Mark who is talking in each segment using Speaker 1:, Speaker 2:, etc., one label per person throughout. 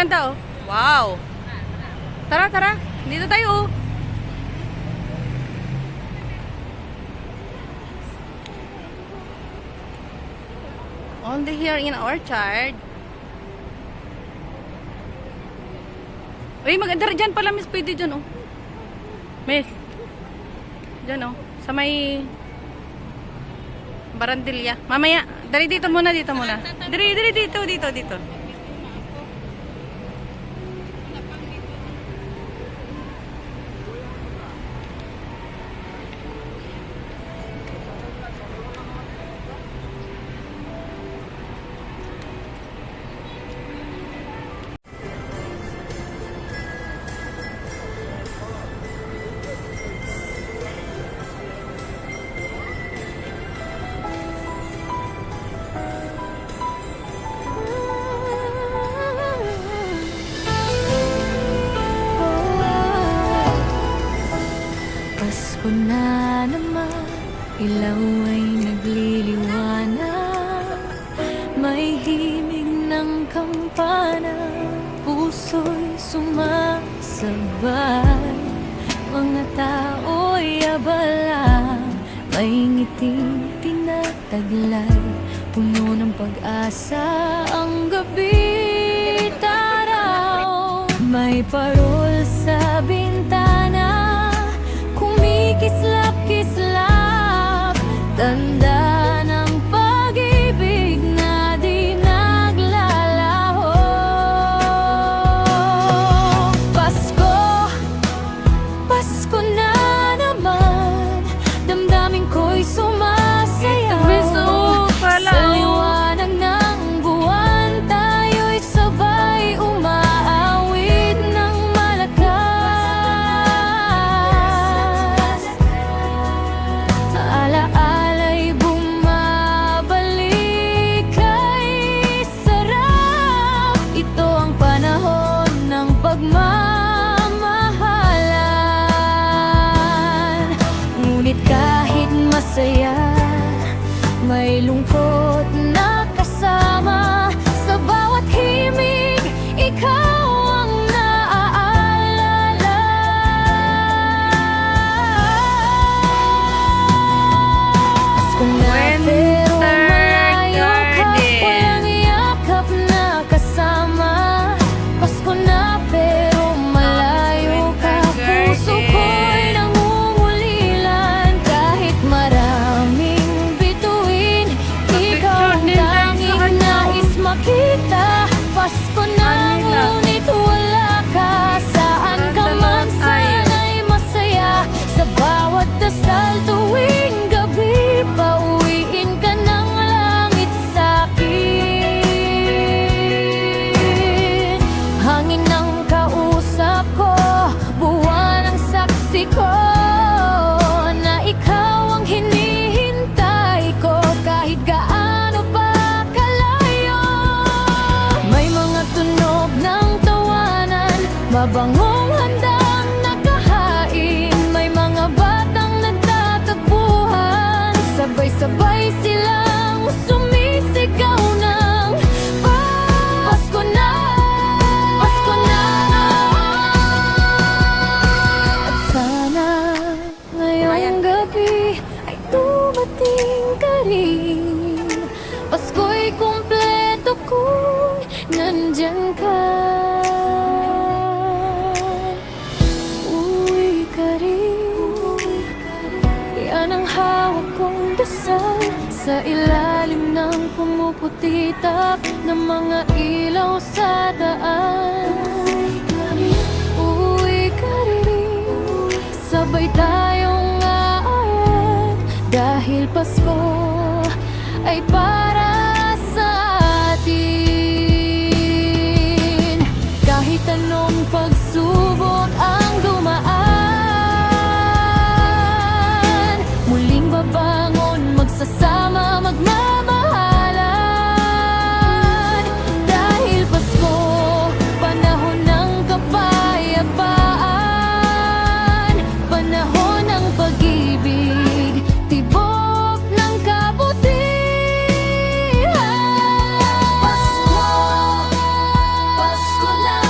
Speaker 1: ganda oh. Wow. Tara, tara. Dito tayo oh. Only here in Orchard. Uy, maganda rin dyan pala, Miss. Pwede dyan oh. Miss. Dyan oh. Sa may Barandilla. Mamaya. Dari dito muna, dito muna. Dari dito.
Speaker 2: Pasko na naman, ilaw ay nagliliwanag. May himig ng kampana, puso'y sumasabay. Mga tao'y abala, may ngiting tinataglay. Puno ng pag-asa ang gabi, taraw. May parol sa bintana, kislap-kislap, tanda ng pag-ibig na di naglalaho. Pasko, Pasko na naman, damdamin ko'y sumasaya. Sa liwanag ng buwan, tayo'y sabay umaawit ng malakas. Alaala'y bumabalik, kay sarap. Ito ang panahon ng pagmamahalan. Ngunit kahit masaya, may lungkot na kasama. Sa bawat himig, ikaw ang naaalala. Pasko na pero malayo ka, walang yakap na kasama. Pasko na pero malayo ka, puso ko'y nangungulilan. Kahit maraming bituin, ikaw ang tanging nais makita. Pasko na ngunit wala ka, saan ka man sana'y masaya. Sa bawat dasal tuwing gabi, pauwiin ka ng langit sa'kin. Hangin ng kausap ko, buwan ang saksi ko, na ikaw ang hinihintay ko kahit gaano pa kalayo. May mga tunog ng tawanan, mabangong handang nakahain. May mga batang nagtatagpuan, sabay-sabay silang sumisigaw ng Pasko na, Pasko na. At sana ngayong gabi ay dumating ka rin. Pasko'y kumpleto kung nandyan ka. Uwi ka rin, yan ang hawak kong dasal. Sa ilalim ng pumuputitap ng mga ilaw sa daan. Uwi ka rin, sabay tayong aayat, dahil Pasko ay para sa atin. Kahit anong pagsubok ang dumaan, muling babangon, magsasama, magmamahalan. Dahil Pasko, panahon ng kapayapaan, panahon ng pag-ibig, tibok ng kabutihan. Pasko, Pasko na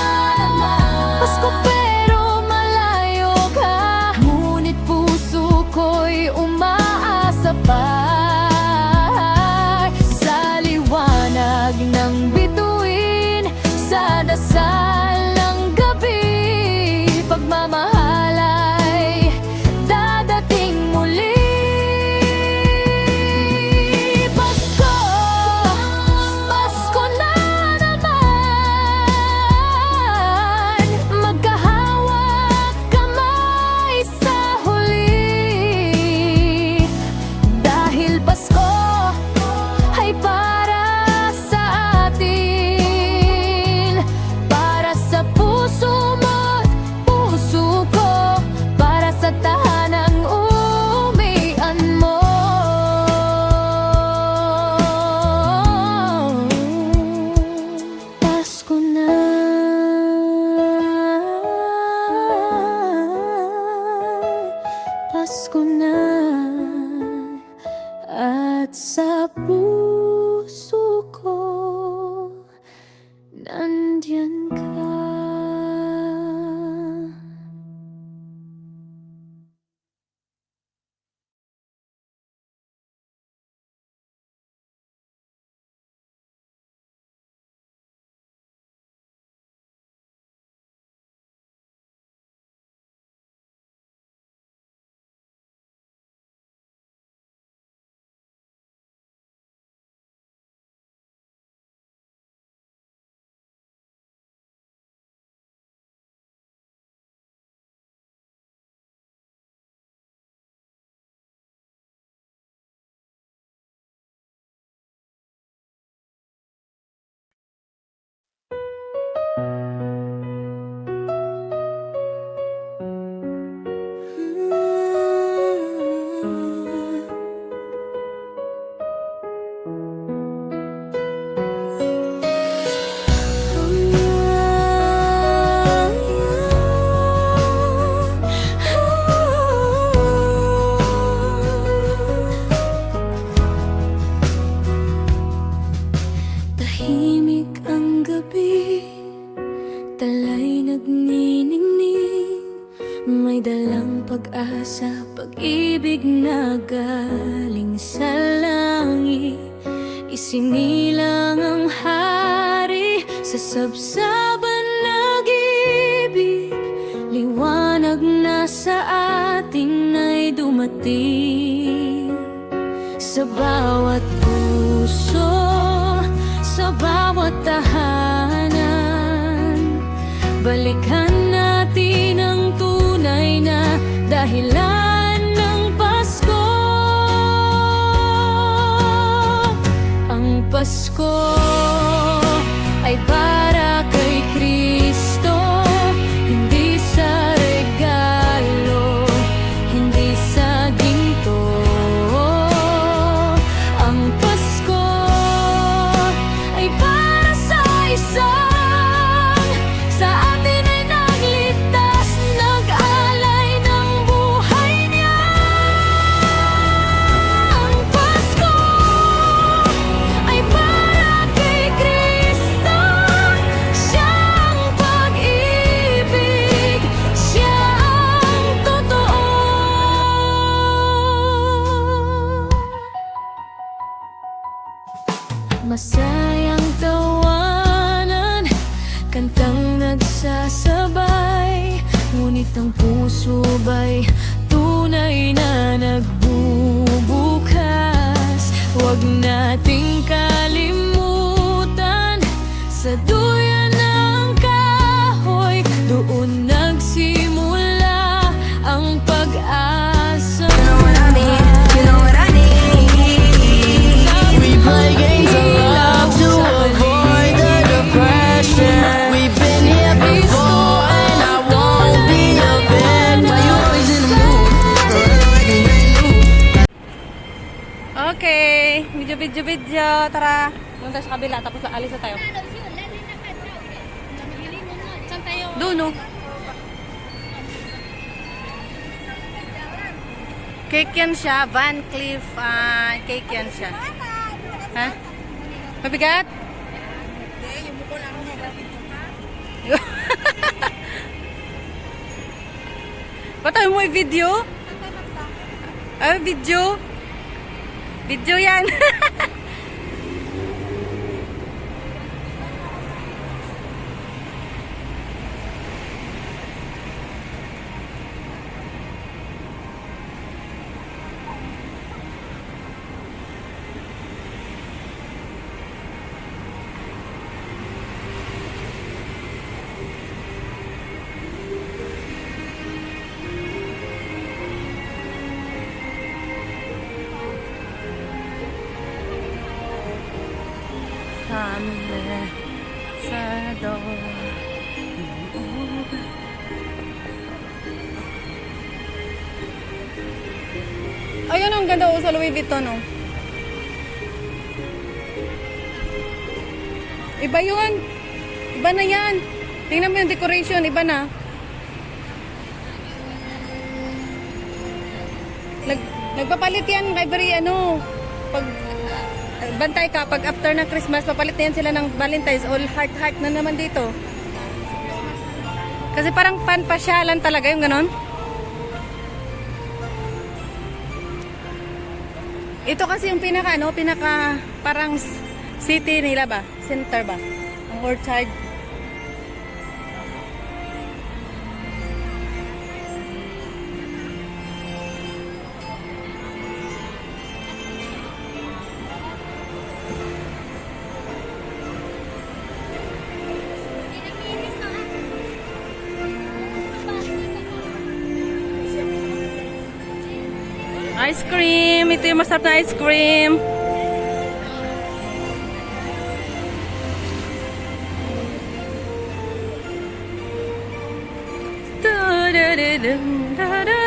Speaker 2: tala'y nagniningning, may dalang pag-asa, pag-ibig na galing sa langit. Isinilang ang hari sa sabsaban nag-ibig, liwanag na sa ating ay dumating. Sa bawat puso, sa bawat tahanan, balikan natin ang tunay na dahilan ng Pasko. Ang Pasko ay para kay Kristo, hindi sa regalo, hindi sa ginto. Ang Pasko ay para sa isang sa atin ay nagligtas, nag-alay ng buhay niya. Ang Pasko ay para kay Kristo, siya ang pag-ibig, siya ang totoo. Masayang tawanan, kantang nagsasabay, ngunit ang puso ba'y tunay na nagbubukas? Huwag nating kalimutan, sa duyan ng kahoy, doon nagsimula ang pag-asa. You know what I need, you know what I need.
Speaker 3: We play games of love to avoid the depression. We've been here before and I won't be offended. Why you always in the mood?
Speaker 1: Okay, video. Tara, doon tayo sa kabila, tapos alis na tayo.
Speaker 2: Saan tayo?
Speaker 1: Doon, no? Cake yan siya, Van Cleef, cake yan siya. Ha? Mabigat? Hindi, yung buko lang mo. Ba't tayo mo i-video? Video? Video yan. Kami sa door. Ayun, ang ganda sa Louis Vuitton, oh. Iba yun. Iba na yan. Tingnan mo yung decoration, iba na. Nagpapalit yan every pag bantay ka, pag after ng Christmas, papalit na yan sila ng Valentine's, all heart na naman dito. Kasi parang panpasyalan talaga yung ganon. Ito kasi yung pinaka parang city nila ba? Center ba? Ang orchard. Ice cream. Ito yung masarap na ice cream. Da-da-da-dum, da-da.